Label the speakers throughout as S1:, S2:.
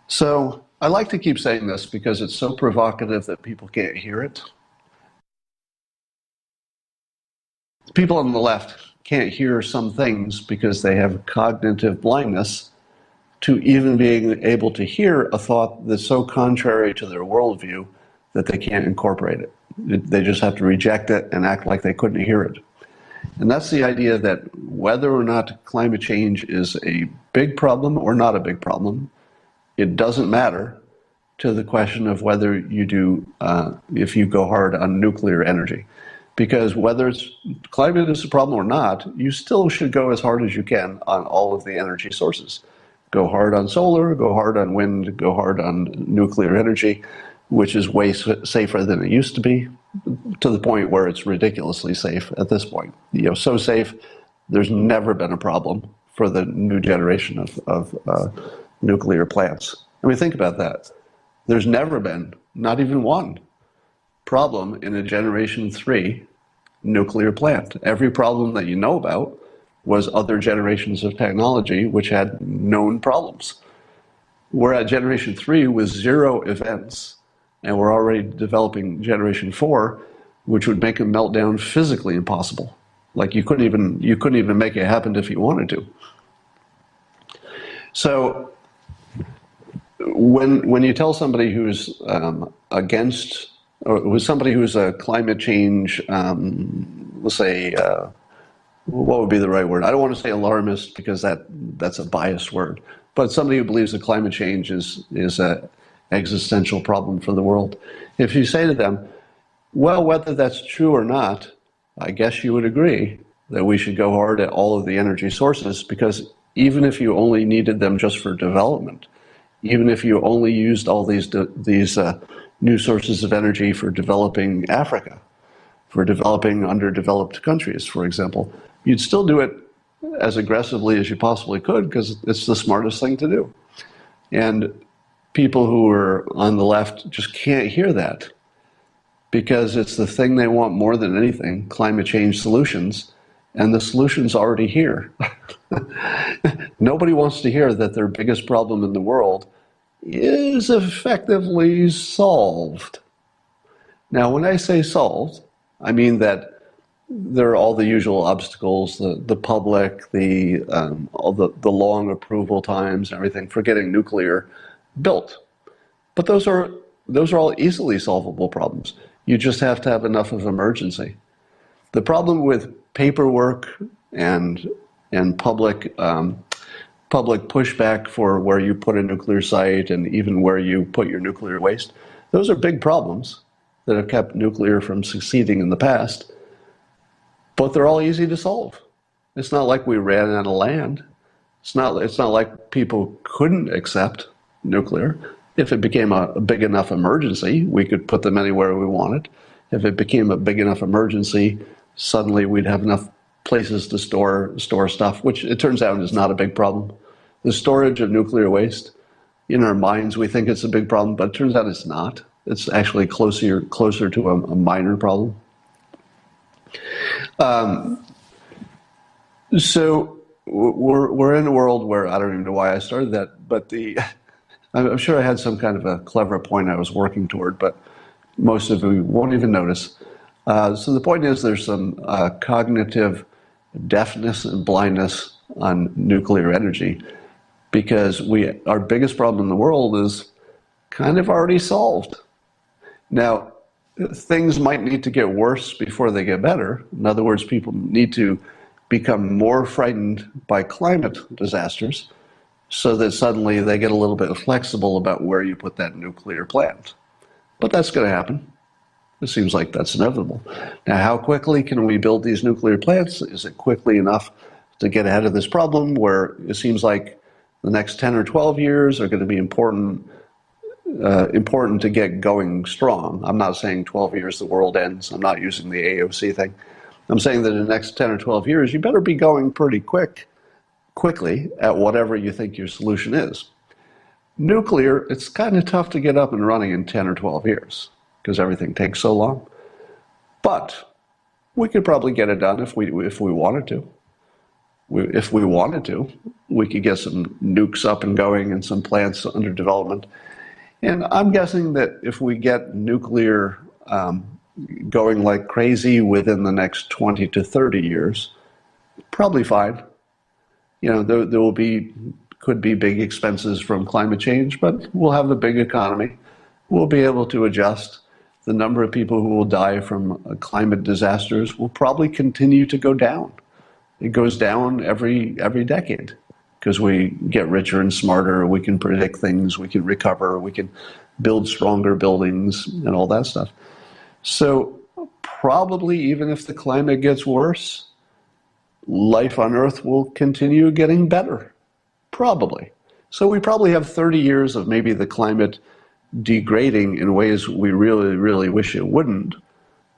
S1: So I like to keep saying this because it's so provocative that people can't hear it. People on the left can't hear some things because they have cognitive blindness to even being able to hear a thought that's so contrary to their worldview that they can't incorporate it. They just have to reject it and act like they couldn't hear it. And that's the idea that whether or not climate change is a big problem or not a big problem, it doesn't matter to the question of whether you do, if you go hard on nuclear energy. Because whether it's climate is a problem or not, you still should go as hard as you can on all of the energy sources. Go hard on solar, go hard on wind, go hard on nuclear energy, which is way safer than it used to be, to the point where it's ridiculously safe at this point. So safe, there's never been a problem for the new generation of nuclear plants. I mean, think about that. There's never been, not even one, problem in a Generation 3 nuclear plant. Every problem that you know about was other generations of technology which had known problems. We're at Generation 3 with zero events, and we're already developing Generation 4, which would make a meltdown physically impossible. Like you couldn't even make it happen if you wanted to. So when you tell somebody who's against, or who's somebody who's a climate change, let's say, what would be the right word? I don't want to say alarmist because that's a biased word, but somebody who believes that climate change is an existential problem for the world. If you say to them, well, whether that's true or not, I guess you would agree that we should go hard at all of the energy sources, because even if you only needed them just for development, even if you only used all these new sources of energy for developing Africa, for developing underdeveloped countries, for example, you'd still do it as aggressively as you possibly could because it's the smartest thing to do. And people who are on the left just can't hear that because it's the thing they want more than anything, climate change solutions, and the solution's already here. Nobody wants to hear that their biggest problem in the world is effectively solved. Now, when I say solved, I mean that there are all the usual obstacles, the public, all the long approval times, and everything for getting nuclear built. But those are all easily solvable problems. You just have to have enough of emergency. The problem with paperwork and public pushback for where you put a nuclear site and even where you put your nuclear waste, those are big problems that have kept nuclear from succeeding in the past. But they're all easy to solve. It's not like we ran out of land. It's not like people couldn't accept nuclear. If it became a big enough emergency, we could put them anywhere we wanted. If it became a big enough emergency, suddenly we'd have enough places to store stuff, which it turns out is not a big problem. The storage of nuclear waste, in our minds, we think it's a big problem, but it turns out it's not. It's actually closer to a minor problem. So we're in a world where I don't even know why I started that, but I'm sure I had some kind of a clever point I was working toward, but most of you won't even notice. So the point is there's some cognitive deafness and blindness on nuclear energy because our biggest problem in the world is kind of already solved. Now, things might need to get worse before they get better. In other words, people need to become more frightened by climate disasters so that suddenly they get a little bit flexible about where you put that nuclear plant. But that's going to happen. It seems like that's inevitable. Now, how quickly can we build these nuclear plants? Is it quickly enough to get ahead of this problem where it seems like the next 10 or 12 years are going to be important to get going strong? I'm not saying 12 years the world ends. I'm not using the AOC thing. I'm saying that in the next 10 or 12 years, you better be going pretty quickly at whatever you think your solution is. Nuclear, it's kind of tough to get up and running in 10 or 12 years because everything takes so long. But we could probably get it done if we wanted to. If we wanted to, we could get some nukes up and going and some plants under development. And I'm guessing that if we get nuclear going like crazy within the next 20 to 30 years, probably fine. There will be, could be big expenses from climate change, but we'll have a big economy. We'll be able to adjust. The number of people who will die from climate disasters will probably continue to go down. It goes down every decade because we get richer and smarter. We can predict things. We can recover. We can build stronger buildings and all that stuff. So probably even if the climate gets worse, life on Earth will continue getting better. Probably. So we probably have 30 years of maybe the climate degrading in ways we really, really wish it wouldn't,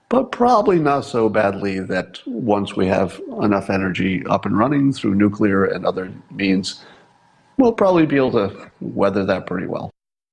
S1: but probably not so badly that once we have enough energy up and running through nuclear and other means, we'll probably be able to weather that pretty well.